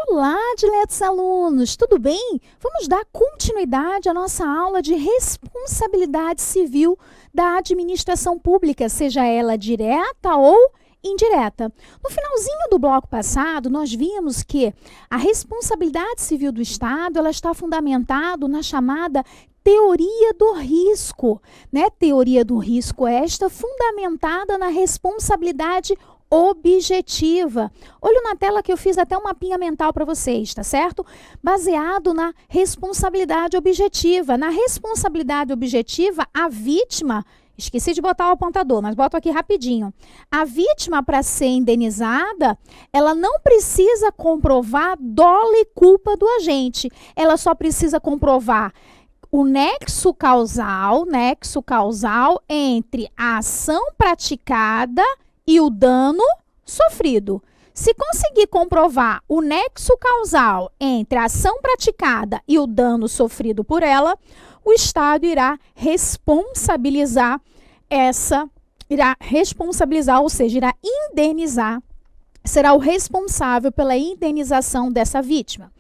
Olá, diletos alunos, tudo bem? Vamos dar continuidade à nossa aula de responsabilidade civil da administração pública, seja ela direta ou indireta. No finalzinho do bloco passado, nós vimos que a responsabilidade civil do Estado, ela está fundamentada na chamada teoria do risco, né? Teoria do risco esta fundamentada na responsabilidade objetiva. Olho na tela que eu fiz até um mapinha mental para vocês, tá certo? Baseado na responsabilidade objetiva. Na responsabilidade objetiva, a vítima, esqueci de botar o apontador, mas boto aqui rapidinho. A vítima, para ser indenizada, ela não precisa comprovar dolo e culpa do agente. Ela só precisa comprovar o nexo causal entre a ação praticada e o dano sofrido. Se conseguir comprovar o nexo causal entre a ação praticada e o dano sofrido por ela, o Estado irá responsabilizar, ou seja, irá indenizar, será o responsável pela indenização dessa vítima.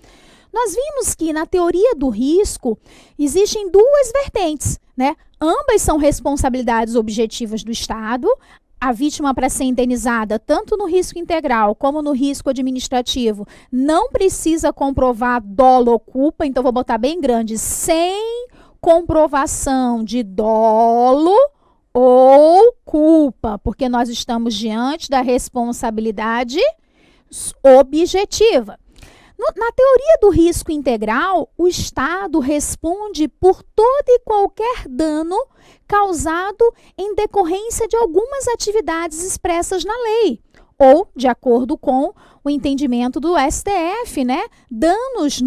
Nós vimos que na teoria do risco existem duas vertentes, né? Ambas são responsabilidades objetivas do Estado. A vítima, para ser indenizada, tanto no risco integral como no risco administrativo, não precisa comprovar dolo ou culpa, então vou botar bem grande, sem comprovação de dolo ou culpa, porque nós estamos diante da responsabilidade objetiva. Na teoria do risco integral, o Estado responde por todo e qualquer dano causado em decorrência de algumas atividades expressas na lei, ou de acordo com o entendimento do STF, né? Danos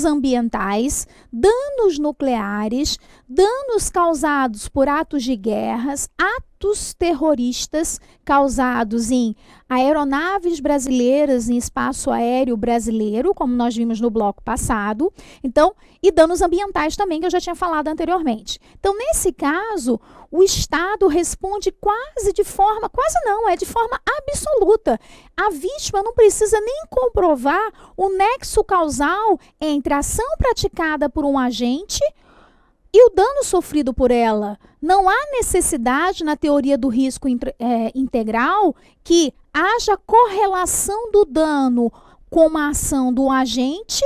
ambientais, danos nucleares, danos causados por atos de guerras, atos terroristas causados em aeronaves brasileiras em espaço aéreo brasileiro, como nós vimos no bloco passado. Então, e danos ambientais também, que eu já tinha falado anteriormente. Então, nesse caso, o Estado responde de forma absoluta. A vítima não precisa nem comprovar o nexo causal entre a ação praticada por um agente e o dano sofrido por ela. Não há necessidade, na teoria do risco integral, que haja correlação do dano com a ação do agente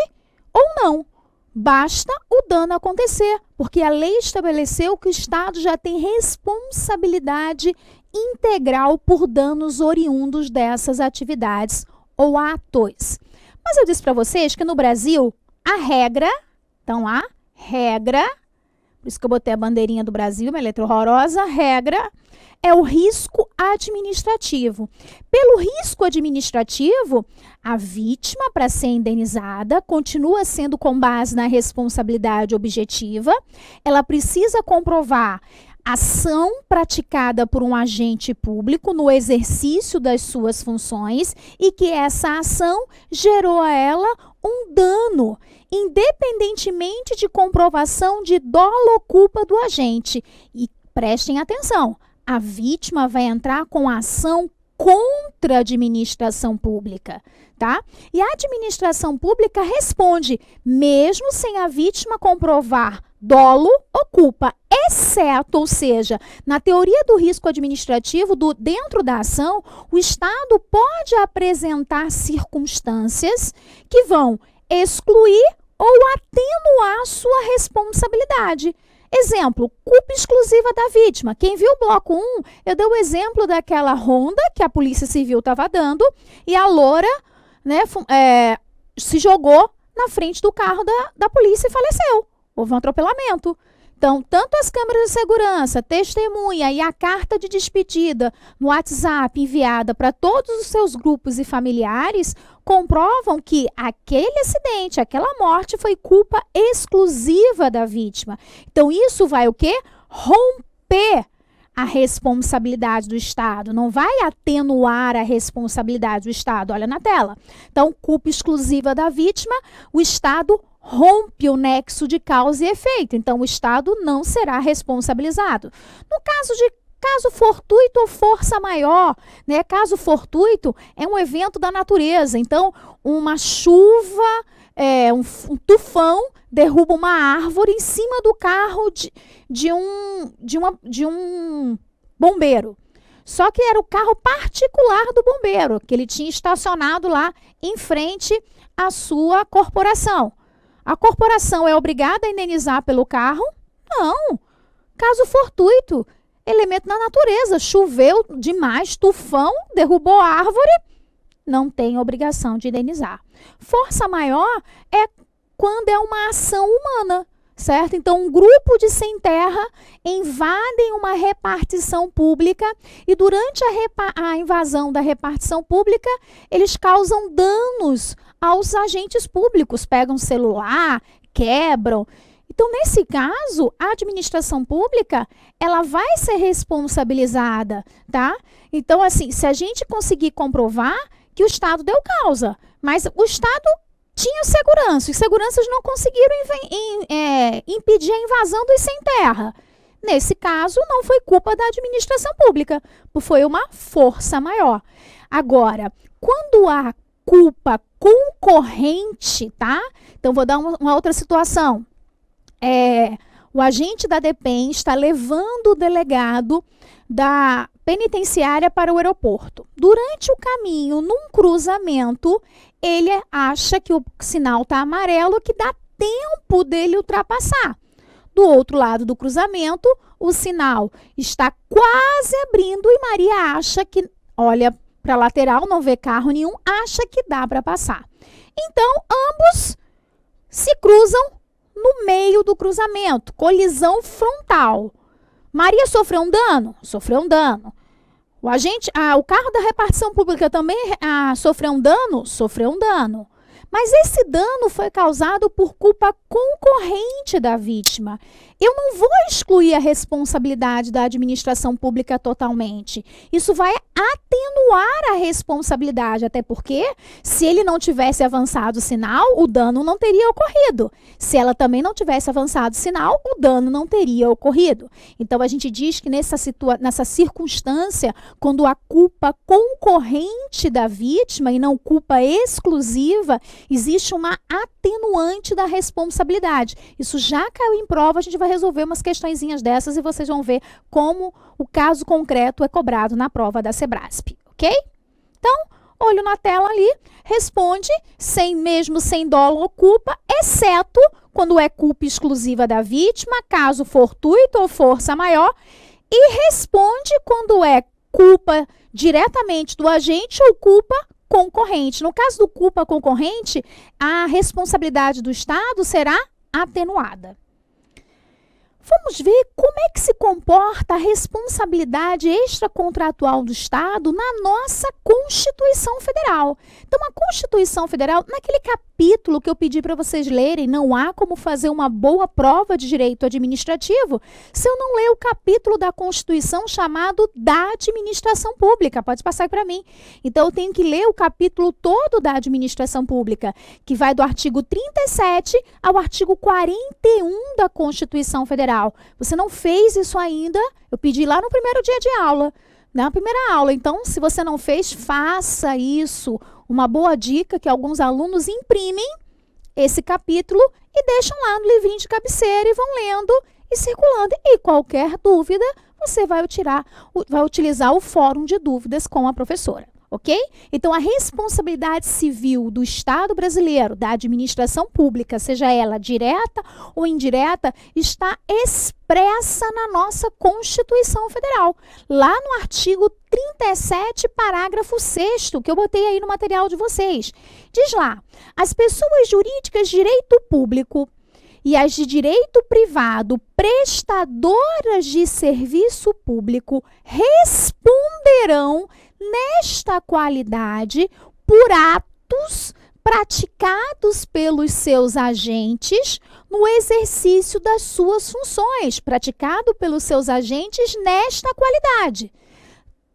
ou não. Basta o dano acontecer, porque a lei estabeleceu que o Estado já tem responsabilidade integral por danos oriundos dessas atividades ou atos. Mas eu disse para vocês que no Brasil, a regra, então a regra, por isso que eu botei a bandeirinha do Brasil, uma letra horrorosa, regra é o risco administrativo. Pelo risco administrativo, a vítima, para ser indenizada, continua sendo com base na responsabilidade objetiva. Ela precisa comprovar ação praticada por um agente público no exercício das suas funções e que essa ação gerou a ela um dano, independentemente de comprovação de dolo ou culpa do agente. E prestem atenção, a vítima vai entrar com ação contra a administração pública, tá? E a administração pública responde, mesmo sem a vítima comprovar dolo ou culpa, exceto, ou seja, na teoria do risco administrativo, dentro da ação, o Estado pode apresentar circunstâncias que vão excluir ou atenuar sua responsabilidade. Exemplo, culpa exclusiva da vítima. Quem viu o bloco 1, eu dei o exemplo daquela Honda que a Polícia Civil estava dando e a loura, né, se jogou na frente do carro da polícia e faleceu. Houve um atropelamento. Então, tanto as câmeras de segurança, testemunha e a carta de despedida no WhatsApp enviada para todos os seus grupos e familiares comprovam que aquele acidente, aquela morte foi culpa exclusiva da vítima. Então, isso vai o quê? Romper a responsabilidade do Estado, não vai atenuar a responsabilidade do Estado. Olha na tela. Então, culpa exclusiva da vítima, o Estado rompe o nexo de causa e efeito. Então, o Estado não será responsabilizado. No caso de Caso fortuito ou força maior, né? Caso fortuito é um evento da natureza. Então, uma chuva, um tufão derruba uma árvore em cima do carro de um bombeiro. Só que era o carro particular do bombeiro, que ele tinha estacionado lá em frente à sua corporação. A corporação é obrigada a indenizar pelo carro? Não. Caso fortuito, elemento na natureza, choveu demais, tufão, derrubou a árvore, não tem obrigação de indenizar. Força maior é quando é uma ação humana, certo? Então, um grupo de sem terra invadem uma repartição pública e durante a invasão da repartição pública, eles causam danos aos agentes públicos, pegam celular, quebram. Então, nesse caso, a administração pública, ela vai ser responsabilizada, tá? Então, assim, se a gente conseguir comprovar que o Estado deu causa, mas o Estado tinha segurança, os seguranças não conseguiram impedir a invasão dos sem terra. Nesse caso, não foi culpa da administração pública, foi uma força maior. Agora, quando há culpa concorrente, tá? Então, vou dar uma outra situação. O agente da DEPEN está levando o delegado da penitenciária para o aeroporto. Durante o caminho, num cruzamento, ele acha que o sinal está amarelo, que dá tempo dele ultrapassar. Do outro lado do cruzamento, o sinal está quase abrindo e Maria acha que, olha para a lateral, não vê carro nenhum, acha que dá para passar. Então, ambos se cruzam no meio do cruzamento, colisão frontal. Maria sofreu um dano? Sofreu um dano. O carro da repartição pública também sofreu um dano? Sofreu um dano. Mas esse dano foi causado por culpa concorrente da vítima. Eu não vou excluir a responsabilidade da administração pública totalmente. Isso vai atenuar a responsabilidade, até porque se ele não tivesse avançado o sinal, o dano não teria ocorrido. Se ela também não tivesse avançado o sinal, o dano não teria ocorrido. Então, a gente diz que nessa circunstância, quando a culpa concorrente da vítima e não culpa exclusiva, existe uma atenuante da responsabilidade. Isso já caiu em prova, a gente vai resolver umas questõezinhas dessas e vocês vão ver como o caso concreto é cobrado na prova da Sebrasp, ok? Então, olho na tela ali, responde mesmo sem dolo ou culpa, exceto quando é culpa exclusiva da vítima, caso fortuito ou força maior, e responde quando é culpa diretamente do agente ou culpa concorrente. No caso do culpa concorrente, a responsabilidade do Estado será atenuada. Vamos ver como é que se comporta a responsabilidade extracontratual do Estado na nossa Constituição Federal. Então, a Constituição Federal, naquele capítulo que eu pedi para vocês lerem, não há como fazer uma boa prova de direito administrativo se eu não ler o capítulo da Constituição chamado da administração pública. Pode passar para mim. Então, eu tenho que ler o capítulo todo da administração pública, que vai do artigo 37 ao artigo 41 da Constituição Federal. Você não fez isso ainda? Eu pedi lá no primeiro dia de aula, na primeira aula. Então, se você não fez, faça isso. Uma boa dica que alguns alunos imprimem esse capítulo e deixam lá no livrinho de cabeceira e vão lendo e circulando. E qualquer dúvida, você vai utilizar o fórum de dúvidas com a professora. Ok? Então, a responsabilidade civil do Estado brasileiro, da administração pública, seja ela direta ou indireta, está expressa na nossa Constituição Federal. Lá no artigo 37, parágrafo 6º, que eu botei aí no material de vocês. Diz lá, as pessoas jurídicas de direito público e as de direito privado, prestadoras de serviço público, responderão nesta qualidade por atos praticados pelos seus agentes no exercício das suas funções, praticado pelos seus agentes nesta qualidade,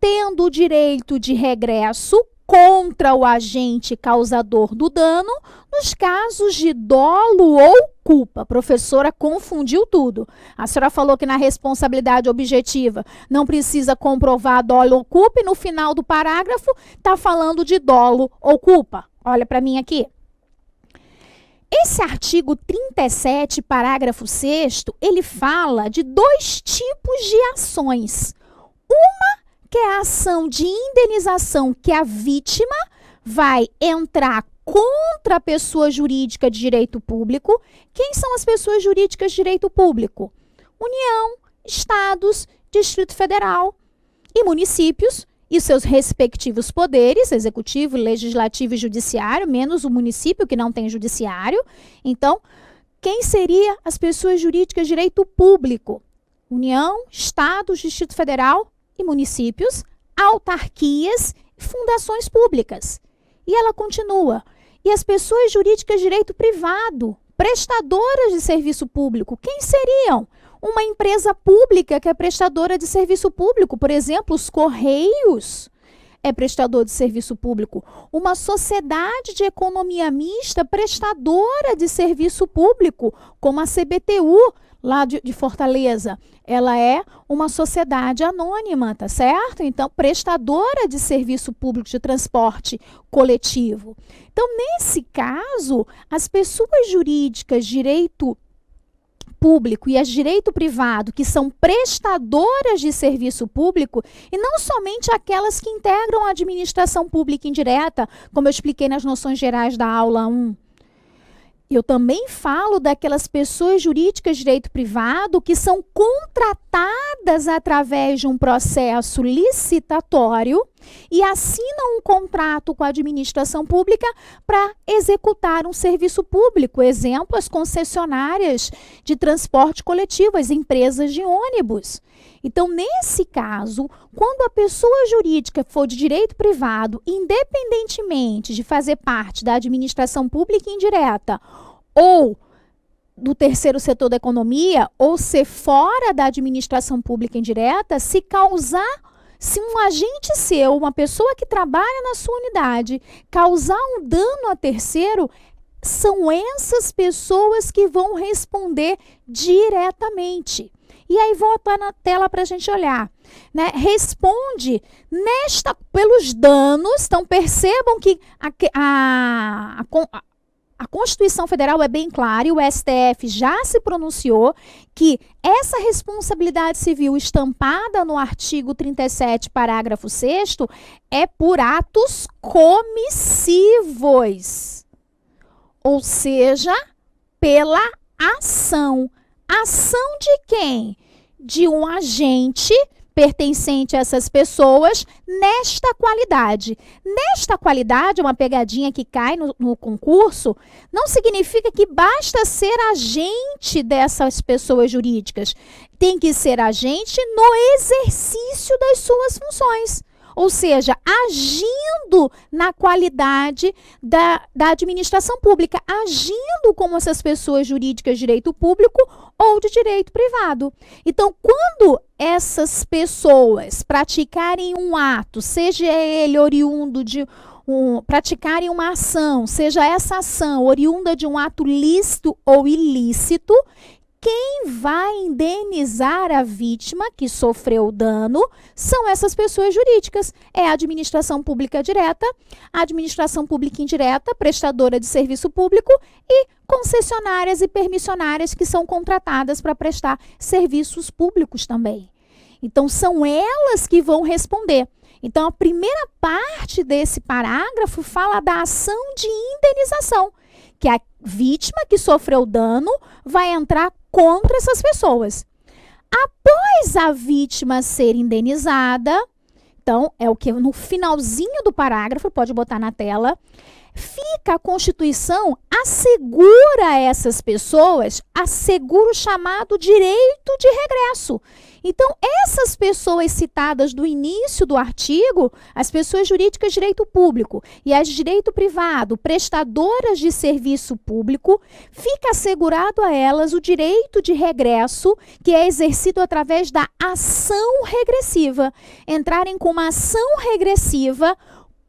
tendo o direito de regresso contra o agente causador do dano nos casos de dolo ou culpa. A professora confundiu tudo. A senhora falou que na responsabilidade objetiva não precisa comprovar dolo ou culpa e no final do parágrafo está falando de dolo ou culpa. Olha para mim aqui. Esse artigo 37, parágrafo 6º, ele fala de 2 tipos de ações. Uma que é a ação de indenização que a vítima vai entrar contra a pessoa jurídica de direito público. Quem são as pessoas jurídicas de direito público? União, estados, Distrito Federal e municípios e seus respectivos poderes, executivo, legislativo e judiciário, menos o município que não tem judiciário. Então, quem seriam as pessoas jurídicas de direito público? União, estados, Distrito Federal e municípios, autarquias e fundações públicas. E ela continua. E as pessoas jurídicas de direito privado, prestadoras de serviço público, quem seriam? Uma empresa pública que é prestadora de serviço público, por exemplo, os Correios é prestador de serviço público. Uma sociedade de economia mista prestadora de serviço público, como a CBTU, lá de Fortaleza. Ela é uma sociedade anônima, tá certo? Então, prestadora de serviço público de transporte coletivo. Então, nesse caso, as pessoas jurídicas de direito público e as de direito privado, que são prestadoras de serviço público, e não somente aquelas que integram a administração pública indireta, como eu expliquei nas noções gerais da aula 1. Eu também falo daquelas pessoas jurídicas de direito privado que são contratadas através de um processo licitatório e assinam um contrato com a administração pública para executar um serviço público. Exemplo, as concessionárias de transporte coletivo, as empresas de ônibus. Então, nesse caso, quando a pessoa jurídica for de direito privado, independentemente de fazer parte da administração pública indireta ou do terceiro setor da economia, ou ser fora da administração pública indireta, se um agente seu, uma pessoa que trabalha na sua unidade, causar um dano a terceiro, são essas pessoas que vão responder diretamente. E aí, volta na tela para a gente olhar. Né? Responde pelos danos. Então, percebam que a Constituição Federal é bem clara e o STF já se pronunciou que essa responsabilidade civil estampada no artigo 37, parágrafo 6º, é por atos comissivos. Ou seja, pela ação. Ação de quem? De um agente pertencente a essas pessoas nesta qualidade. Nesta qualidade, uma pegadinha que cai no concurso, não significa que basta ser agente dessas pessoas jurídicas. Tem que ser agente no exercício das suas funções. Ou seja, agindo na qualidade da administração pública, agindo como essas pessoas jurídicas de direito público ou de direito privado. Então, quando essas pessoas praticarem um ato, seja ele oriundo de praticarem uma ação, seja essa ação oriunda de um ato lícito ou ilícito, quem vai indenizar a vítima que sofreu o dano são essas pessoas jurídicas. É a administração pública direta, a administração pública indireta, prestadora de serviço público e concessionárias e permissionárias que são contratadas para prestar serviços públicos também. Então, são elas que vão responder. Então, a primeira parte desse parágrafo fala da ação de indenização, que a vítima que sofreu dano vai entrar contra essas pessoas. Após a vítima ser indenizada, então, é o que no finalzinho do parágrafo, pode botar na tela, a Constituição assegura a essas pessoas, assegura o chamado direito de regresso. Então, essas pessoas citadas do início do artigo, as pessoas jurídicas de direito público e as de direito privado, prestadoras de serviço público, fica assegurado a elas o direito de regresso, que é exercido através da ação regressiva. Entrarem com uma ação regressiva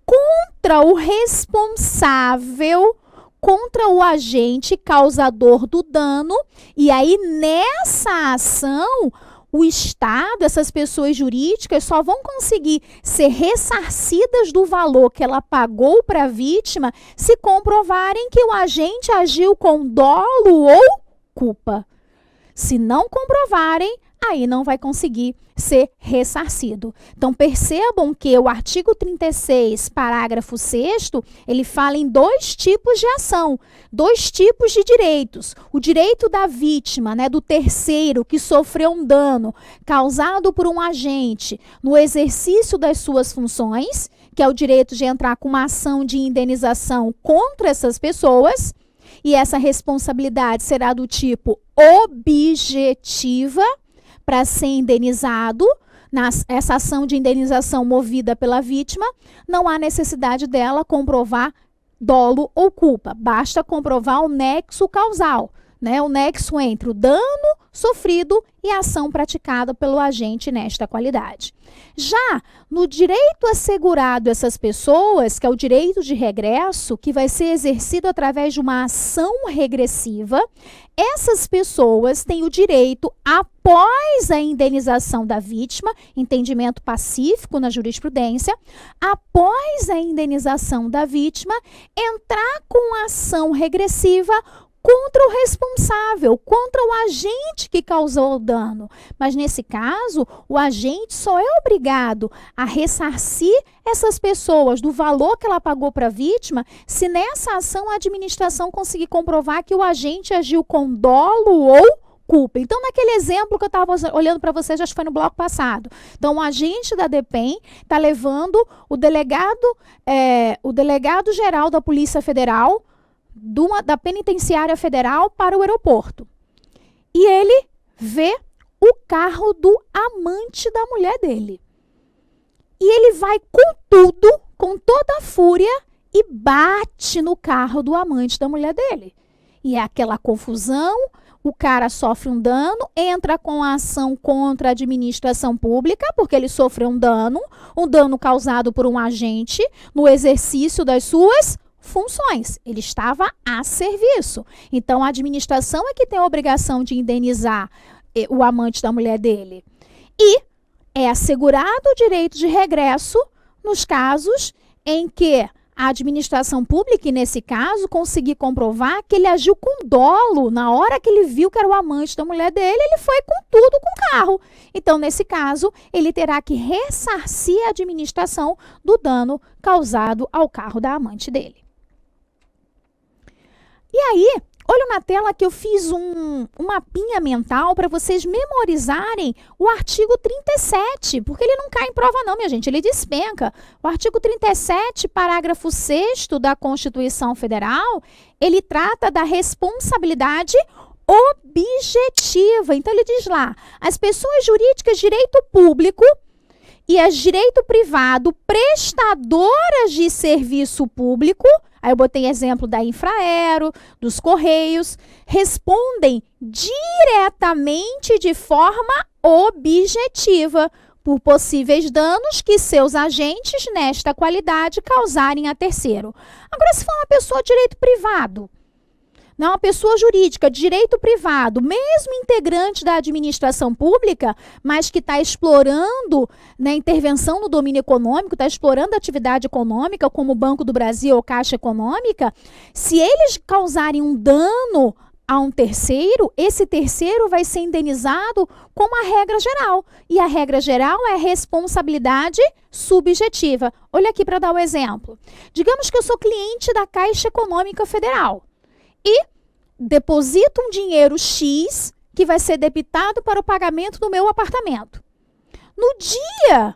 contra o responsável contra o agente causador do dano. E aí, nessa ação, o Estado, essas pessoas jurídicas, só vão conseguir ser ressarcidas do valor que ela pagou para a vítima se comprovarem que o agente agiu com dolo ou culpa. Se não comprovarem, aí não vai conseguir ser ressarcido. Então, percebam que o artigo 36, parágrafo 6º, ele fala em dois tipos de ação, dois tipos de direitos. O direito da vítima, né, do terceiro que sofreu um dano causado por um agente no exercício das suas funções, que é o direito de entrar com uma ação de indenização contra essas pessoas, e essa responsabilidade será do tipo objetiva, para ser indenizado, essa ação de indenização movida pela vítima, não há necessidade dela comprovar dolo ou culpa. Basta comprovar o nexo causal, né? O nexo entre o dano sofrido e a ação praticada pelo agente nesta qualidade. Já no direito assegurado a essas pessoas, que é o direito de regresso, que vai ser exercido através de uma ação regressiva, essas pessoas têm o direito, após a indenização da vítima, entendimento pacífico na jurisprudência, após a indenização da vítima, entrar com ação regressiva contra o responsável, contra o agente que causou o dano. Mas nesse caso, o agente só é obrigado a ressarcir essas pessoas do valor que ela pagou para a vítima, se nessa ação a administração conseguir comprovar que o agente agiu com dolo ou culpa. Então, naquele exemplo que eu estava olhando para vocês, acho que foi no bloco passado. Então, o agente da DEPEN está levando o delegado-geral da Polícia Federal, da Penitenciária Federal, para o aeroporto. E ele vê o carro do amante da mulher dele. E ele vai com tudo, com toda a fúria, e bate no carro do amante da mulher dele. E é aquela confusão, o cara sofre um dano, entra com a ação contra a administração pública, porque ele sofreu um dano causado por um agente no exercício das suas funções. Ele estava a serviço. Então, a administração é que tem a obrigação de indenizar o amante da mulher dele. E é assegurado o direito de regresso nos casos em que a administração pública, e nesse caso, conseguir comprovar que ele agiu com dolo. Na hora que ele viu que era o amante da mulher dele, ele foi com tudo com o carro. Então, nesse caso, ele terá que ressarcir a administração do dano causado ao carro da amante dele. E aí, olha na tela que eu fiz um mapinha mental para vocês memorizarem o artigo 37, porque ele não cai em prova não, minha gente, ele despenca. O artigo 37, parágrafo 6º da Constituição Federal, ele trata da responsabilidade objetiva. Então, ele diz lá, as pessoas jurídicas de direito público e as de direito privado prestadoras de serviço público, aí eu botei exemplo da Infraero, dos Correios, respondem diretamente de forma objetiva por possíveis danos que seus agentes nesta qualidade causarem a terceiro. Agora, se for uma pessoa de direito privado, não, uma pessoa jurídica de direito privado, mesmo integrante da administração pública, mas que está explorando, né, intervenção no domínio econômico, está explorando atividade econômica, como o Banco do Brasil ou Caixa Econômica, se eles causarem um dano a um terceiro, esse terceiro vai ser indenizado com a regra geral. E a regra geral é responsabilidade subjetiva. Olha aqui para dar o exemplo. Digamos que eu sou cliente da Caixa Econômica Federal e deposito um dinheiro X que vai ser debitado para o pagamento do meu apartamento. No dia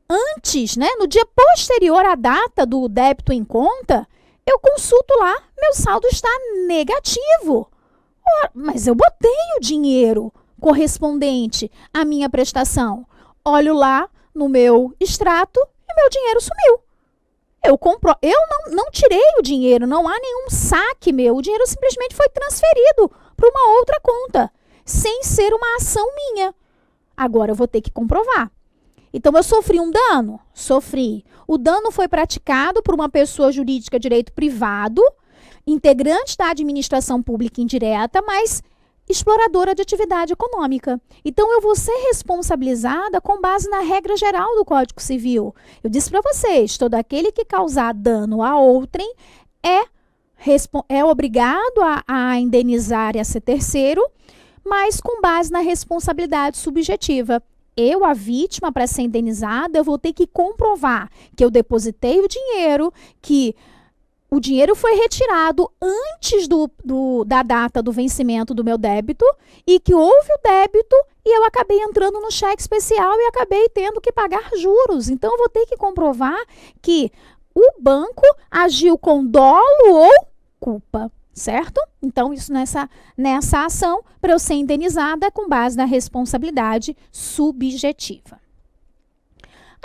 antes, né, no dia posterior à data do débito em conta, eu consulto lá, meu saldo está negativo. Ora, mas eu botei o dinheiro correspondente à minha prestação. Olho lá no meu extrato e meu dinheiro sumiu. Eu não tirei o dinheiro, não há nenhum saque meu. O dinheiro simplesmente foi transferido para uma outra conta, sem ser uma ação minha. Agora eu vou ter que comprovar. Então, eu sofri um dano? Sofri. O dano foi praticado por uma pessoa jurídica de direito privado integrante da administração pública indireta, mas exploradora de atividade econômica. Então, eu vou ser responsabilizada com base na regra geral do Código Civil. Eu disse para vocês, todo aquele que causar dano a outrem é obrigado a indenizar esse terceiro, mas com base na responsabilidade subjetiva. Eu, a vítima, para ser indenizada, eu vou ter que comprovar que eu depositei o dinheiro, que o dinheiro foi retirado antes da data do vencimento do meu débito e que houve o débito e eu acabei entrando no cheque especial e acabei tendo que pagar juros. Então, eu vou ter que comprovar que o banco agiu com dolo ou culpa, certo? Então, isso nessa ação, para eu ser indenizada com base na responsabilidade subjetiva.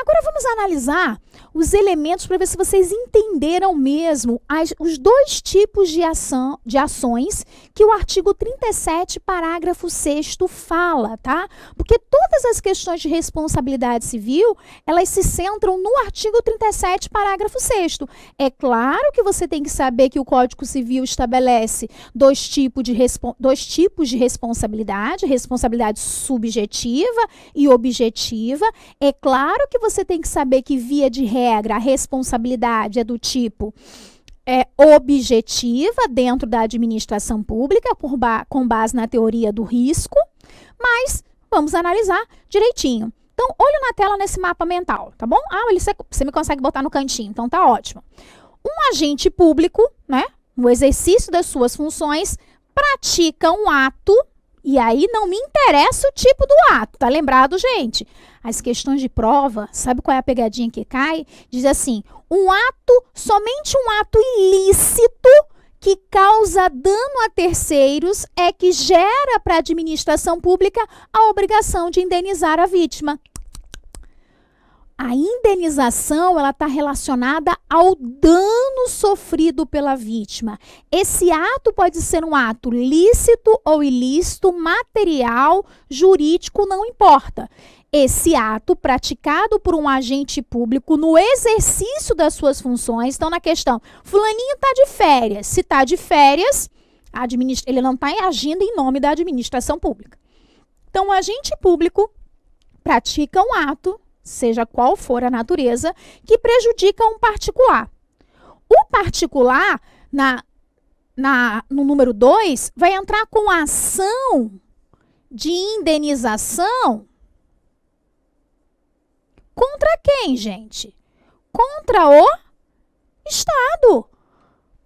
Agora vamos analisar os elementos para ver se vocês entenderam mesmo os dois tipos de ações que o artigo 37, parágrafo 6º fala, tá? Porque todas as questões de responsabilidade civil, elas se centram no artigo 37, parágrafo 6º. É claro que você tem que saber que o Código Civil estabelece dois tipos de responsabilidade, responsabilidade subjetiva e objetiva. É claro que você tem que saber que, via de regra, a responsabilidade é do tipo objetiva dentro da administração pública, com base na teoria do risco, mas vamos analisar direitinho. Então, olho na tela nesse mapa mental, tá bom? Você me consegue botar no cantinho, então tá ótimo. Um agente público, né, no exercício das suas funções, pratica um ato. E aí não me interessa o tipo do ato, tá lembrado, gente? As questões de prova, sabe qual é a pegadinha que cai? Diz assim, somente um ato ilícito que causa dano a terceiros é que gera para a administração pública a obrigação de indenizar a vítima. A indenização, ela está relacionada ao dano sofrido pela vítima. Esse ato pode ser um ato lícito ou ilícito, material, jurídico, não importa. Esse ato praticado por um agente público no exercício das suas funções, então na questão, fulaninho está de férias. Se está de férias, ele não está agindo em nome da administração pública. Então, o agente público pratica um ato, seja qual for a natureza, que prejudica um particular. O particular, no número 2, vai entrar com a ação de indenização contra quem, gente? Contra o Estado.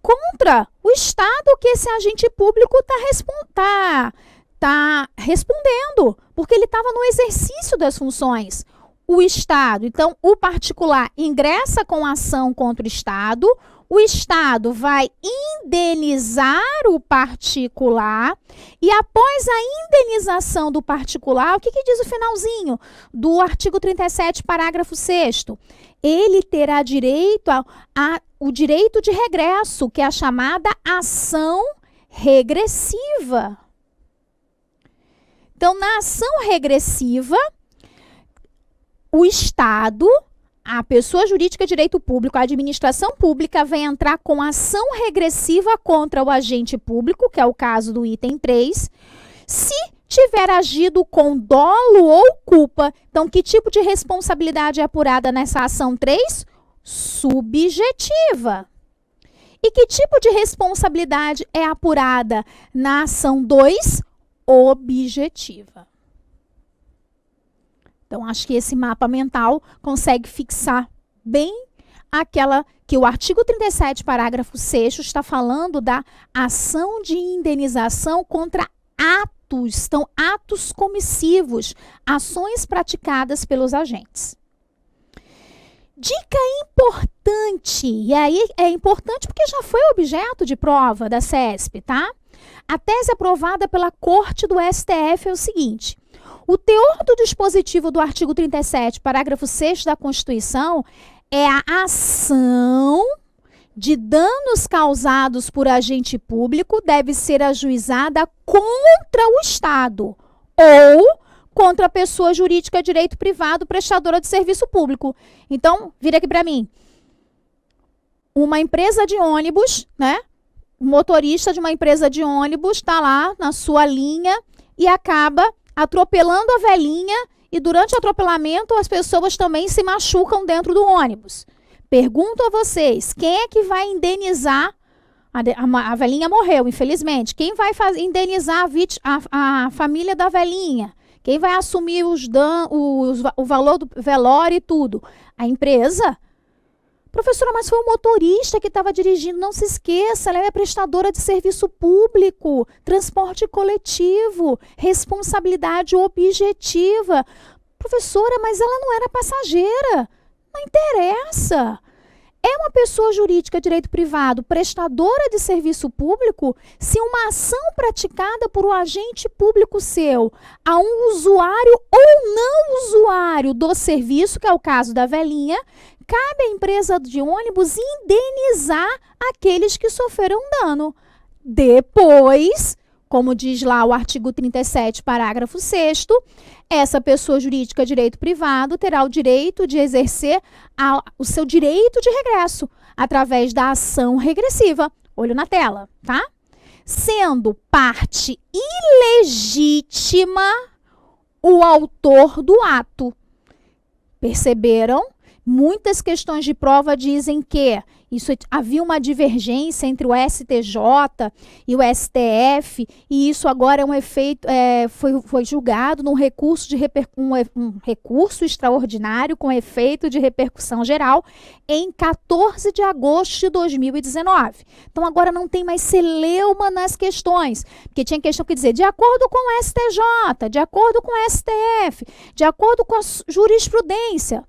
Contra o Estado que esse agente público está respondendo, porque ele estava no exercício das funções. O Estado, então, o particular ingressa com ação contra o Estado vai indenizar o particular e após a indenização do particular, o que diz o finalzinho do artigo 37, parágrafo 6º? Ele terá direito o direito de regresso, que é a chamada ação regressiva. Então, na ação regressiva, o Estado, a pessoa jurídica de direito público, a administração pública vai entrar com ação regressiva contra o agente público, que é o caso do item 3, se tiver agido com dolo ou culpa. Então, que tipo de responsabilidade é apurada nessa ação 3? Subjetiva. E que tipo de responsabilidade é apurada na ação 2? Objetiva. Então, acho que esse mapa mental consegue fixar bem aquela que o artigo 37, parágrafo 6º, está falando da ação de indenização contra atos, então atos comissivos, ações praticadas pelos agentes. Dica importante, e aí é importante porque já foi objeto de prova da CESP, tá? A tese aprovada pela Corte do STF é o seguinte: o teor do dispositivo do artigo 37, parágrafo 6º da Constituição é a ação de danos causados por agente público deve ser ajuizada contra o Estado ou contra a pessoa jurídica de direito privado prestadora de serviço público. Então, vira aqui para mim. Uma empresa de ônibus, né? O motorista de uma empresa de ônibus está lá na sua linha e acaba atropelando a velhinha, e durante o atropelamento as pessoas também se machucam dentro do ônibus. Pergunto a vocês, quem é que vai indenizar? A velhinha morreu, infelizmente. Quem vai indenizar a família da velhinha? Quem vai assumir o valor do velório e tudo? A empresa? Professora, mas foi o motorista que estava dirigindo. Não se esqueça, ela é prestadora de serviço público, transporte coletivo, responsabilidade objetiva. Professora, mas ela não era passageira. Não interessa. É uma pessoa jurídica de direito privado, prestadora de serviço público, se uma ação praticada por um agente público seu a um usuário ou não usuário do serviço, que é o caso da velhinha, cabe à empresa de ônibus indenizar aqueles que sofreram dano. Depois, como diz lá o artigo 37, parágrafo 6º, essa pessoa jurídica de direito privado terá o direito de exercer o seu direito de regresso através da ação regressiva. Olho na tela, tá? Sendo parte ilegítima o autor do ato. Perceberam? Muitas questões de prova dizem que havia uma divergência entre o STJ e o STF, e isso agora é um efeito, foi julgado num recurso um recurso extraordinário com efeito de repercussão geral em 14 de agosto de 2019. Então agora não tem mais celeuma nas questões, porque tinha questão que dizer de acordo com o STJ, de acordo com o STF, de acordo com a jurisprudência.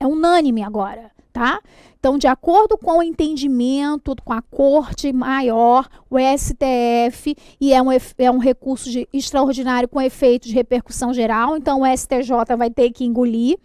É unânime agora, tá? Então, de acordo com o entendimento, com a Corte Maior, o STF, e é um recurso extraordinário com efeito de repercussão geral, então o STJ vai ter que engolir.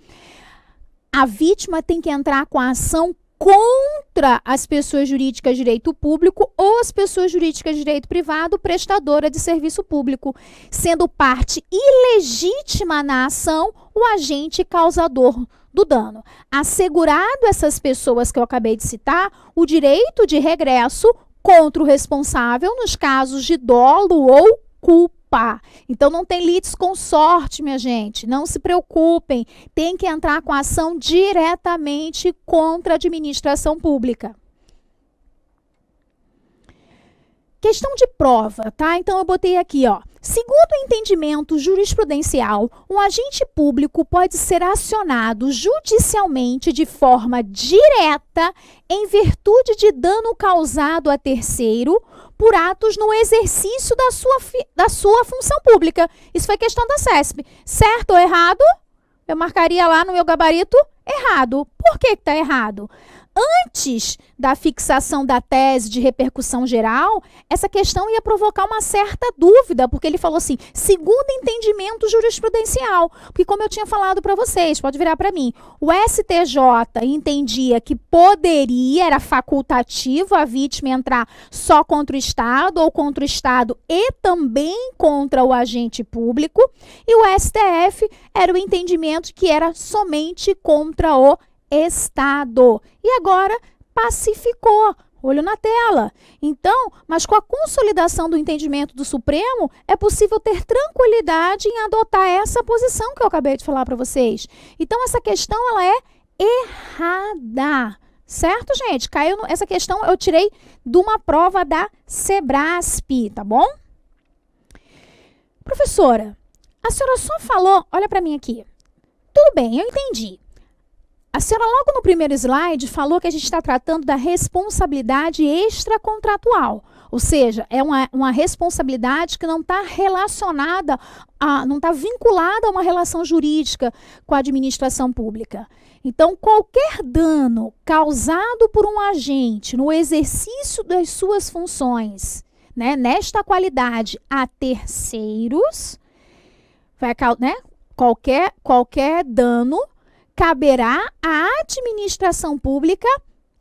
A vítima tem que entrar com a ação contra as pessoas jurídicas de direito público ou as pessoas jurídicas de direito privado prestadora de serviço público, sendo parte ilegítima na ação o agente causador do dano, assegurado essas pessoas que eu acabei de citar o direito de regresso contra o responsável nos casos de dolo ou culpa. Então não tem litisconsorte, minha gente, não se preocupem, tem que entrar com a ação diretamente contra a administração pública. Questão de prova, tá? Então eu botei aqui, ó. Segundo o entendimento jurisprudencial, um agente público pode ser acionado judicialmente de forma direta em virtude de dano causado a terceiro por atos no exercício da sua função pública. Isso foi questão da CESP. Certo ou errado? Eu marcaria lá no meu gabarito errado. Por que está errado? Antes da fixação da tese de repercussão geral, essa questão ia provocar uma certa dúvida, porque ele falou assim, segundo entendimento jurisprudencial. Porque como eu tinha falado para vocês, pode virar para mim, o STJ entendia que poderia, era facultativo a vítima entrar só contra o Estado ou contra o Estado e também contra o agente público, e o STF era o entendimento que era somente contra o Estado. E agora pacificou. Olho na tela. Então, mas com a consolidação do entendimento do Supremo, é possível ter tranquilidade em adotar essa posição que eu acabei de falar para vocês. Então, essa questão ela é errada. Certo, gente? Essa questão eu tirei de uma prova da Sebrasp, tá bom? Professora, a senhora só falou, olha para mim aqui. Tudo bem, eu entendi. A senhora, logo no primeiro slide, falou que a gente está tratando da responsabilidade extracontratual. Ou seja, é uma responsabilidade que não está relacionada, não está vinculada a uma relação jurídica com a administração pública. Então, qualquer dano causado por um agente no exercício das suas funções, né, nesta qualidade a terceiros, qualquer dano caberá à administração pública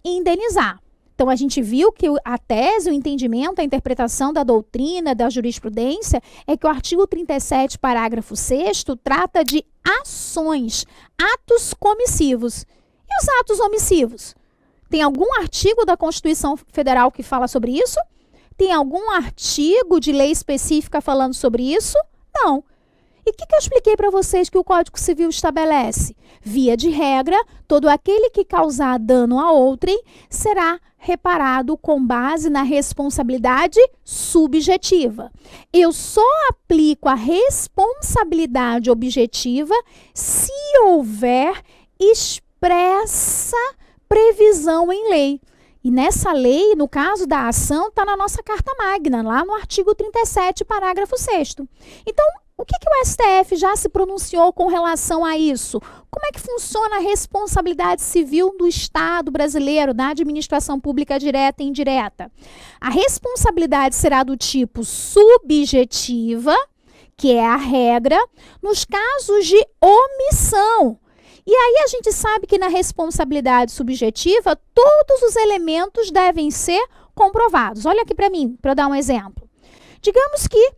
indenizar. Então, a gente viu que a tese, o entendimento, a interpretação da doutrina, da jurisprudência, é que o artigo 37, parágrafo 6º, trata de ações, atos comissivos. E os atos omissivos? Tem algum artigo da Constituição Federal que fala sobre isso? Tem algum artigo de lei específica falando sobre isso? Não. E o que eu expliquei para vocês que o Código Civil estabelece? Via de regra, todo aquele que causar dano a outrem será reparado com base na responsabilidade subjetiva. Eu só aplico a responsabilidade objetiva se houver expressa previsão em lei. E nessa lei, no caso da ação, está na nossa Carta Magna, lá no artigo 37, parágrafo 6º. Então, o que o STF já se pronunciou com relação a isso? Como é que funciona a responsabilidade civil do Estado brasileiro, da administração pública direta e indireta? A responsabilidade será do tipo subjetiva, que é a regra, nos casos de omissão. E aí a gente sabe que na responsabilidade subjetiva, todos os elementos devem ser comprovados. Olha aqui para mim, para eu dar um exemplo. Digamos que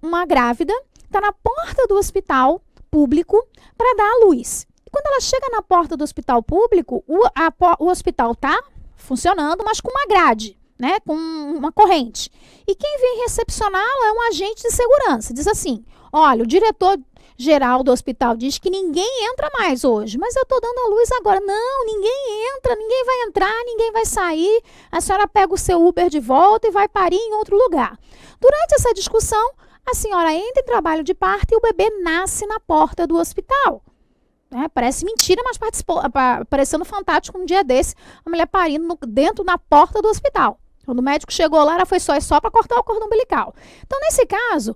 uma grávida está na porta do hospital público para dar à luz. E quando ela chega na porta do hospital público, o hospital está funcionando, mas com uma grade, né, com uma corrente. E quem vem recepcioná-la é um agente de segurança. Diz assim, olha, o diretor-geral do hospital diz que ninguém entra mais hoje, mas eu estou dando a luz agora. Não, ninguém entra, ninguém vai entrar, ninguém vai sair. A senhora pega o seu Uber de volta e vai parir em outro lugar. Durante essa discussão, a senhora entra em trabalho de parto e o bebê nasce na porta do hospital. Parece mentira, mas pareceu no Fantástico um dia desse, a mulher parindo dentro da porta do hospital. Quando o médico chegou lá, ela foi só para cortar o cordão umbilical. Então, nesse caso,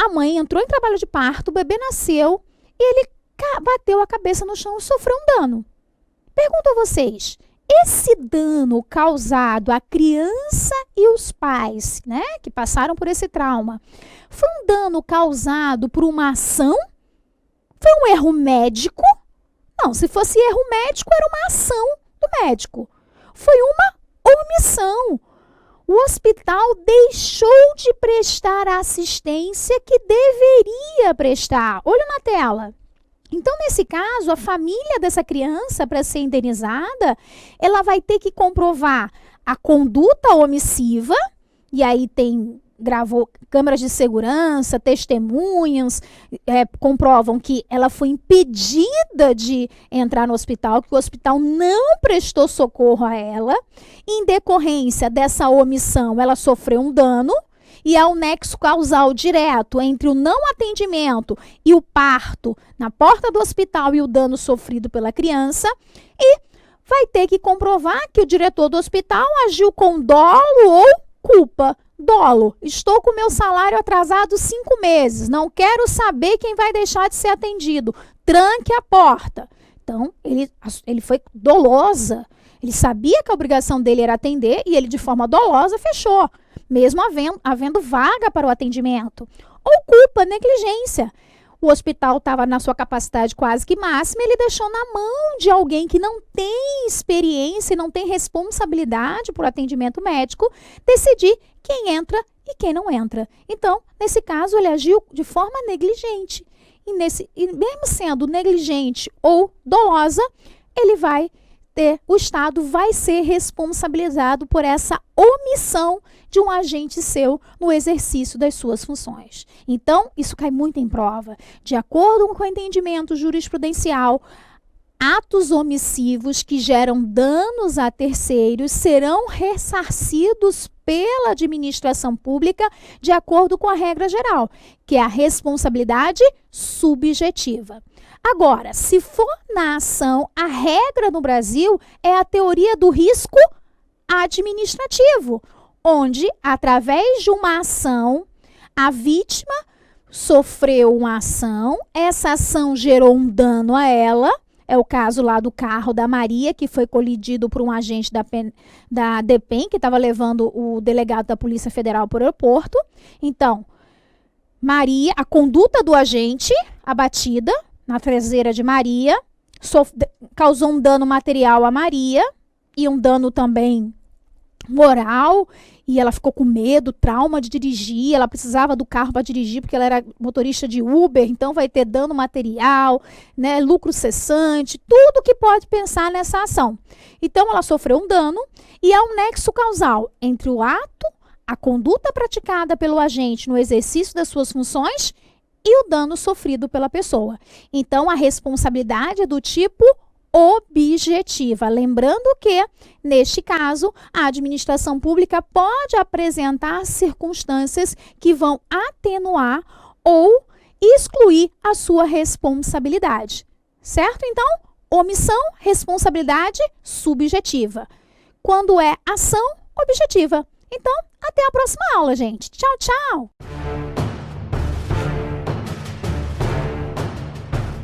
a mãe entrou em trabalho de parto, o bebê nasceu e ele bateu a cabeça no chão e sofreu um dano. Pergunto a vocês, esse dano causado à criança e os pais, né, que passaram por esse trauma, foi um dano causado por uma ação? Foi um erro médico? Não, se fosse erro médico, era uma ação do médico. Foi uma omissão. O hospital deixou de prestar a assistência que deveria prestar. Olha na tela. Então, nesse caso, a família dessa criança, para ser indenizada, ela vai ter que comprovar a conduta omissiva, e aí gravou câmeras de segurança, testemunhas, comprovam que ela foi impedida de entrar no hospital, que o hospital não prestou socorro a ela. Em decorrência dessa omissão, ela sofreu um dano, e há um nexo causal direto entre o não atendimento e o parto na porta do hospital e o dano sofrido pela criança, e vai ter que comprovar que o diretor do hospital agiu com dolo ou culpa. Dolo, estou com meu salário atrasado 5 meses, não quero saber quem vai deixar de ser atendido, tranque a porta. Então, ele foi dolosa, ele sabia que a obrigação dele era atender e ele de forma dolosa fechou, mesmo havendo vaga para o atendimento. Ou culpa, negligência. O hospital estava na sua capacidade quase que máxima, ele deixou na mão de alguém que não tem experiência e não tem responsabilidade por atendimento médico, decidir quem entra e quem não entra. Então, nesse caso, ele agiu de forma negligente. E mesmo sendo negligente ou dolosa, o Estado vai ser responsabilizado por essa omissão de um agente seu no exercício das suas funções. Então, isso cai muito em prova. De acordo com o entendimento jurisprudencial, atos omissivos que geram danos a terceiros serão ressarcidos pela administração pública de acordo com a regra geral, que é a responsabilidade subjetiva. Agora, se for na ação, a regra no Brasil é a teoria do risco administrativo, onde, através de uma ação, a vítima sofreu uma ação, essa ação gerou um dano a ela. É o caso lá do carro da Maria, que foi colidido por um agente da DEPEN, que estava levando o delegado da Polícia Federal para o aeroporto. Então, Maria, a conduta do agente, a batida na traseira de Maria, causou um dano material a Maria e um dano também moral, e ela ficou com medo, trauma de dirigir, ela precisava do carro para dirigir porque ela era motorista de Uber, então vai ter dano material, né, lucro cessante, tudo que pode pensar nessa ação. Então ela sofreu um dano e há um nexo causal entre o ato, a conduta praticada pelo agente no exercício das suas funções e o dano sofrido pela pessoa. Então a responsabilidade é do tipo objetiva. Lembrando que, neste caso, a administração pública pode apresentar circunstâncias que vão atenuar ou excluir a sua responsabilidade. Certo? Então, omissão, responsabilidade subjetiva. Quando é ação, objetiva. Então, até a próxima aula, gente. Tchau, tchau!